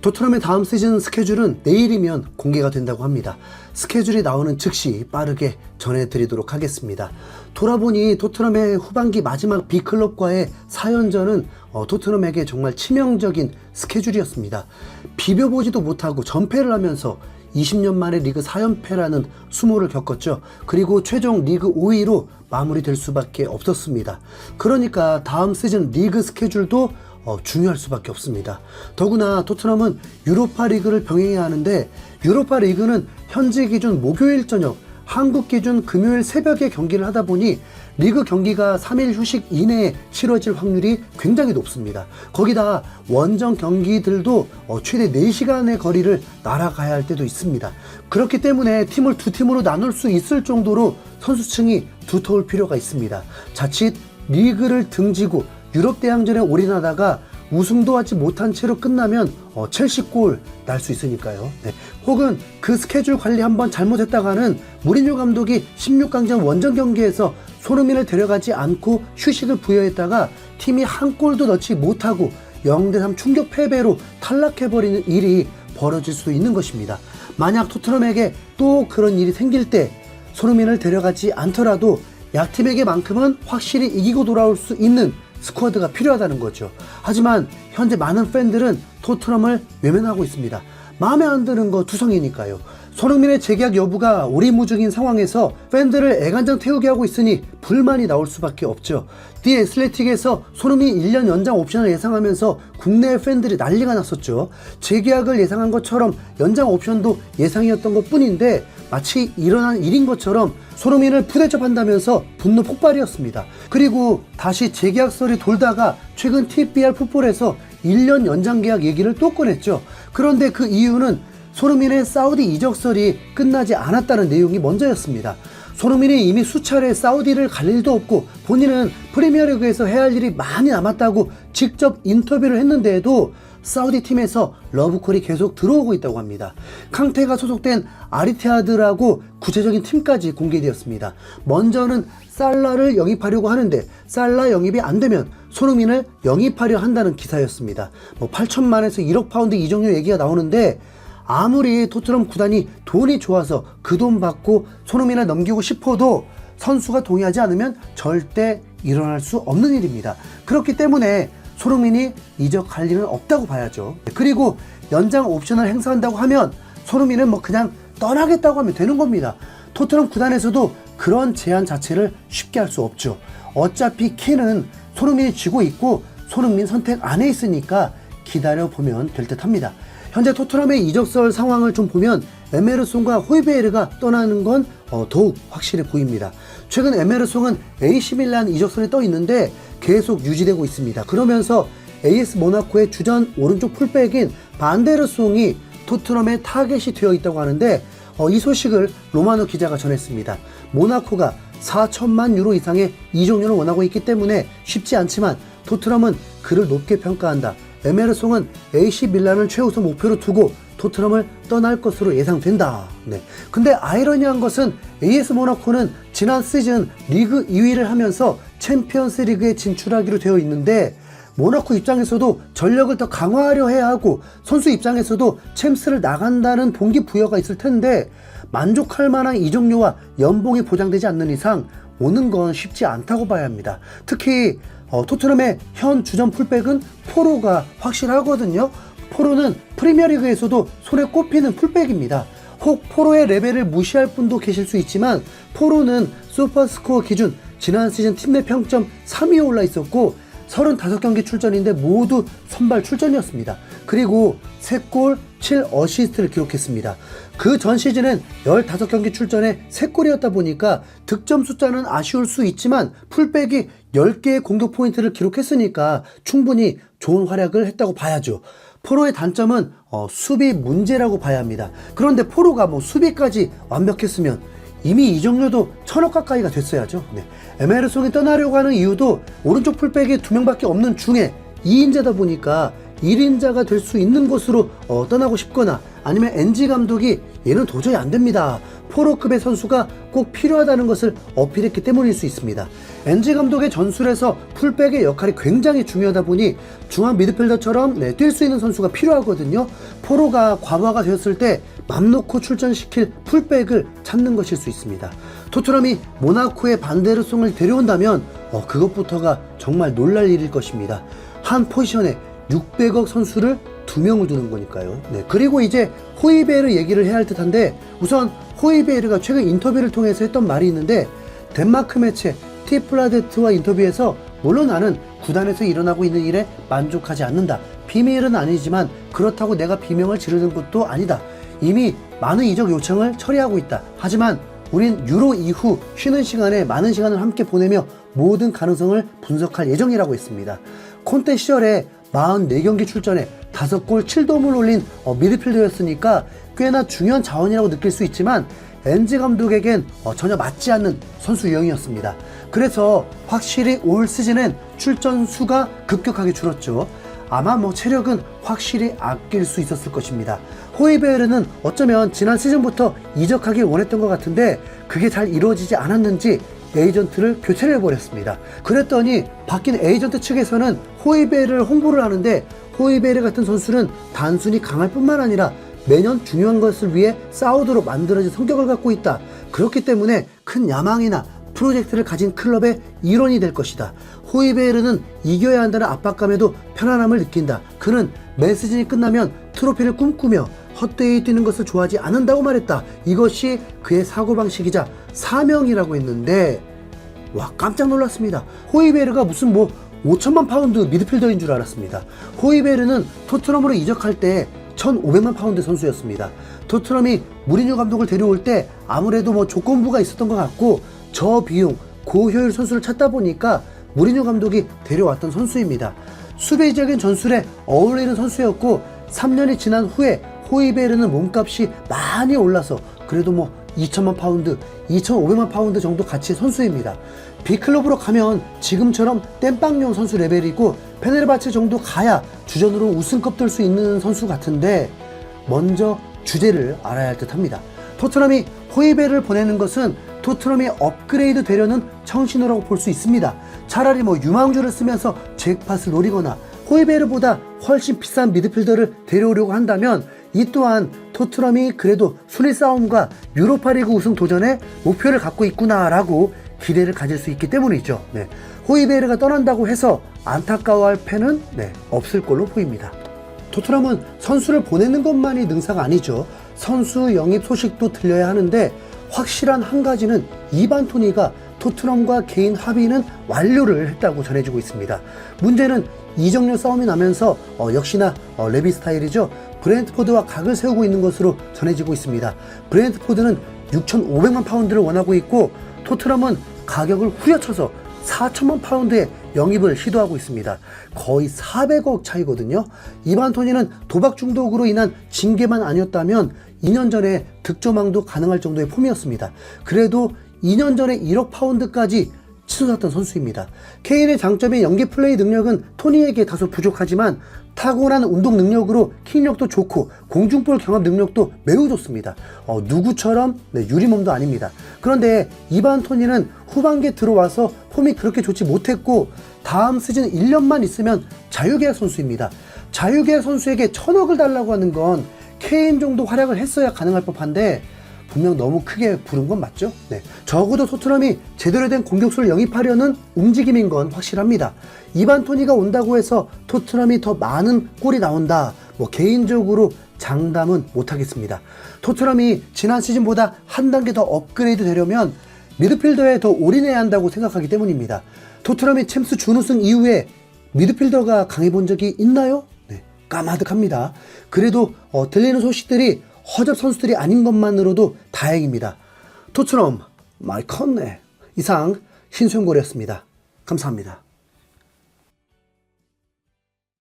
토트넘의 다음 시즌 스케줄은 내일이면 공개가 된다고 합니다. 스케줄이 나오는 즉시 빠르게 전해드리도록 하겠습니다. 돌아보니 토트넘의 후반기 마지막 B클럽과의 4연전은 토트넘에게 정말 치명적인 스케줄이었습니다. 비벼보지도 못하고 전패를 하면서 20년 만에 리그 4연패라는 수모를 겪었죠. 그리고 최종 리그 5위로 마무리될 수밖에 없었습니다. 그러니까 다음 시즌 리그 스케줄도 중요할 수밖에 없습니다. 더구나 토트넘은 유로파 리그를 병행해야 하는데, 유로파 리그는 현지 기준 목요일 저녁, 한국 기준 금요일 새벽에 경기를 하다 보니 리그 경기가 3일 휴식 이내에 치러질 확률이 굉장히 높습니다. 거기다 원정 경기들도 최대 4시간의 거리를 날아가야 할 때도 있습니다. 그렇기 때문에 팀을 두 팀으로 나눌 수 있을 정도로 선수층이 두터울 필요가 있습니다. 자칫 리그를 등지고 유럽 대항전에 올인하다가 우승도 하지 못한 채로 끝나면 첼시 골 날 수 있으니까요. 네. 혹은 그 스케줄 관리 한번 잘못했다가는 무리뉴 감독이 16강전 원정 경기에서 손흥민을 데려가지 않고 휴식을 부여했다가 팀이 한 골도 넣지 못하고 0대3 충격 패배로 탈락해버리는 일이 벌어질 수도 있는 것입니다. 만약 토트넘에게 또 그런 일이 생길 때 손흥민을 데려가지 않더라도 약팀에게만큼은 확실히 이기고 돌아올 수 있는 스쿼드가 필요하다는 거죠. 하지만 현재 많은 팬들은 토트넘을 외면하고 있습니다. 마음에 안 드는 거 투성이니까요. 손흥민의 재계약 여부가 오리무중인 상황에서 팬들을 애간장 태우게 하고 있으니 불만이 나올 수밖에 없죠. 디 애슬레틱에서 손흥민 1년 연장 옵션을 예상하면서 국내 팬들이 난리가 났었죠. 재계약을 예상한 것처럼 연장 옵션도 예상이었던 것 뿐인데 마치 일어난 일인 것처럼 손흥민을 푸대접한다면서 분노 폭발이었습니다. 그리고 다시 재계약설이 돌다가 최근 TPR 풋볼에서 1년 연장 계약 얘기를 또 꺼냈죠. 그런데 그 이유는 손흥민의 사우디 이적설이 끝나지 않았다는 내용이 먼저였습니다. 손흥민이 이미 수차례 사우디를 갈 일도 없고 본인은 프리미어리그에서 해야 할 일이 많이 남았다고 직접 인터뷰를 했는데도 사우디 팀에서 러브콜이 계속 들어오고 있다고 합니다. 캉테가 소속된 아리테하드라고 구체적인 팀까지 공개되었습니다. 먼저는 살라를 영입하려고 하는데 살라 영입이 안 되면 손흥민을 영입하려 한다는 기사였습니다. 8천만에서 1억 파운드 이적료 얘기가 나오는데 아무리 토트넘 구단이 돈이 좋아서 그 돈 받고 손흥민을 넘기고 싶어도 선수가 동의하지 않으면 절대 일어날 수 없는 일입니다. 그렇기 때문에 손흥민이 이적할 리는 없다고 봐야죠. 그리고 연장 옵션을 행사한다고 하면 손흥민은 그냥 떠나겠다고 하면 되는 겁니다. 토트넘 구단에서도 그런 제안 자체를 쉽게 할 수 없죠. 어차피 키는 손흥민이 쥐고 있고 손흥민 선택 안에 있으니까 기다려보면 될 듯 합니다. 현재 토트넘의 이적설 상황을 좀 보면 에메르송과 호이베르가 떠나는 건 더욱 확실해 보입니다. 최근 에메르송은 AC 밀란 이적설이 떠 있는데 계속 유지되고 있습니다. 그러면서 AS 모나코의 주전 오른쪽 풀백인 반데르송이 토트넘의 타겟이 되어 있다고 하는데 이 소식을 로마노 기자가 전했습니다. 모나코가 4천만 유로 이상의 이적료를 원하고 있기 때문에 쉽지 않지만 토트넘은 그를 높게 평가한다. 에메르송은 AC 밀란을 최우선 목표로 두고 토트넘을 떠날 것으로 예상된다. 네. 근데 아이러니한 것은 AS 모나코는 지난 시즌 리그 2위를 하면서 챔피언스 리그에 진출하기로 되어 있는데 모나코 입장에서도 전력을 더 강화하려 해야 하고 선수 입장에서도 챔스를 나간다는 동기부여가 있을 텐데 만족할 만한 이적료와 연봉이 보장되지 않는 이상 오는 건 쉽지 않다고 봐야 합니다. 특히 토트넘의 현 주전 풀백은 포로가 확실하거든요. 포로는 프리미어리그에서도 손에 꼽히는 풀백입니다. 혹 포로의 레벨을 무시할 분도 계실 수 있지만 포로는 슈퍼스코어 기준 지난 시즌 팀 내 평점 3위에 올라 있었고 35경기 출전인데 모두 선발 출전이었습니다. 그리고 3골 7어시스트를 기록했습니다. 그 전 시즌은 15경기 출전에 3골이었다 보니까 득점 숫자는 아쉬울 수 있지만 풀백이 10개의 공격 포인트를 기록했으니까 충분히 좋은 활약을 했다고 봐야죠. 포로의 단점은 수비 문제라고 봐야 합니다. 그런데 포로가 수비까지 완벽했으면 이미 이적료도 1,000억 가까이가 됐어야죠. 네. 에메르송이 떠나려고 하는 이유도 오른쪽 풀백이 2명밖에 없는 중에 2인자다 보니까 1인자가 될 수 있는 곳으로 떠나고 싶거나 아니면 NG 감독이 얘는 도저히 안 됩니다, 포로급의 선수가 꼭 필요하다는 것을 어필했기 때문일 수 있습니다. NG 감독의 전술에서 풀백의 역할이 굉장히 중요하다 보니 중앙 미드필더처럼 뛸 수 있는 선수가 필요하거든요. 포로가 과부하가 되었을 때 맘 놓고 출전시킬 풀백을 찾는 것일 수 있습니다. 토트넘이 모나코의 반데르송을 데려온다면 그것부터가 정말 놀랄 일일 것입니다. 한 포지션에 600억 선수를 2명을 두는 거니까요. 그리고 이제 호이베르 얘기를 해야 할 듯한데, 우선 호이베르가 최근 인터뷰를 통해서 했던 말이 있는데, 덴마크 매체 티플라데트와 인터뷰에서 물론 나는 구단에서 일어나고 있는 일에 만족하지 않는다, 비밀은 아니지만 그렇다고 내가 비명을 지르는 것도 아니다, 이미 많은 이적 요청을 처리하고 있다, 하지만 우린 유로 이후 쉬는 시간에 많은 시간을 함께 보내며 모든 가능성을 분석할 예정이라고 했습니다. 콘테 시절에 44경기 출전에 5골 7도움을 올린 미드필더였으니까 꽤나 중요한 자원이라고 느낄 수 있지만 엔지 감독에겐 전혀 맞지 않는 선수 유형이었습니다. 그래서 확실히 올 시즌엔 출전 수가 급격하게 줄었죠. 아마 체력은 확실히 아낄 수 있었을 것입니다. 호이베르는 어쩌면 지난 시즌부터 이적하길 원했던 것 같은데 그게 잘 이루어지지 않았는지 에이전트를 교체를 해버렸습니다. 그랬더니 바뀐 에이전트 측에서는 호이베르를 홍보를 하는데, 호이베르 같은 선수는 단순히 강할 뿐만 아니라 매년 중요한 것을 위해 싸우도록 만들어진 성격을 갖고 있다, 그렇기 때문에 큰 야망이나 프로젝트를 가진 클럽의 일원이 될 것이다, 호이베르는 이겨야 한다는 압박감에도 편안함을 느낀다, 그는 매 시즌이 끝나면 트로피를 꿈꾸며 헛되이 뛰는 것을 좋아하지 않는다고 말했다, 이것이 그의 사고방식이자 사명이라고 했는데, 와, 깜짝 놀랐습니다. 호이베르가 무슨 5천만 파운드 미드필더인 줄 알았습니다. 호이베르는 토트넘으로 이적할 때 1,500만 파운드 선수였습니다. 토트넘이 무리뉴 감독을 데려올 때 아무래도 조건부가 있었던 것 같고 저비용 고효율 선수를 찾다 보니까 무리뉴 감독이 데려왔던 선수입니다. 수비적인 전술에 어울리는 선수였고 3년이 지난 후에 호이베르는 몸값이 많이 올라서 그래도 2천만 파운드, 2,500만 파운드 정도 가치의 선수입니다. B클럽으로 가면 지금처럼 땜빵용 선수 레벨이고 페네르바체 정도 가야 주전으로 우승컵 들 수 있는 선수 같은데, 먼저 주제를 알아야 할 듯합니다. 토트넘이 호이베르를 보내는 것은 토트넘이 업그레이드 되려는 청신호라고 볼 수 있습니다. 차라리 유망주를 쓰면서 잭팟을 노리거나 호이베르보다 훨씬 비싼 미드필더를 데려오려고 한다면 이 또한 토트넘이 그래도 순위 싸움과 유로파리그 우승 도전에 목표를 갖고 있구나라고 기대를 가질 수 있기 때문이죠. 호이베르가 떠난다고 해서 안타까워할 팬은 없을 걸로 보입니다. 토트넘은 선수를 보내는 것만이 능사가 아니죠. 선수 영입 소식도 들려야 하는데, 확실한 한 가지는 이반 토니가 토트넘과 개인 합의는 완료를 했다고 전해지고 있습니다. 문제는 이적료 싸움이 나면서 역시나 레비 스타일이죠. 브렌트포드와 각을 세우고 있는 것으로 전해지고 있습니다. 브렌트포드는 6,500만 파운드를 원하고 있고 토트넘은 가격을 후려쳐서 4천만 파운드의 영입을 시도하고 있습니다. 거의 400억 차이거든요. 이반 토니는 도박 중독으로 인한 징계만 아니었다면 2년 전에 득점왕도 가능할 정도의 폼이었습니다. 그래도 2년 전에 1억 파운드까지 치솟았던 선수입니다. 케인의 장점인 연기 플레이 능력은 토니에게 다소 부족하지만 타고난 운동 능력으로 킥력도 좋고 공중볼 경합 능력도 매우 좋습니다. 누구처럼 유리몸도 아닙니다. 그런데 이반 토니는 후반기에 들어와서 폼이 그렇게 좋지 못했고 다음 시즌 1년만 있으면 자유계약 선수입니다. 자유계약 선수에게 1,000억을 달라고 하는 건 케인 정도 활약을 했어야 가능할 법한데 분명 너무 크게 부른 건 맞죠? 적어도 토트넘이 제대로 된 공격수를 영입하려는 움직임인 건 확실합니다. 이반 토니가 온다고 해서 토트넘이 더 많은 골이 나온다, 개인적으로 장담은 못하겠습니다. 토트넘이 지난 시즌보다 한 단계 더 업그레이드 되려면 미드필더에 더 올인해야 한다고 생각하기 때문입니다. 토트넘이 챔스 준우승 이후에 미드필더가 강해본 적이 있나요? 까마득합니다. 그래도 들리는 소식들이 허접 선수들이 아닌 것만으로도 다행입니다. 토트넘 많이 컸네. 이상 신수영고래였습니다. 감사합니다.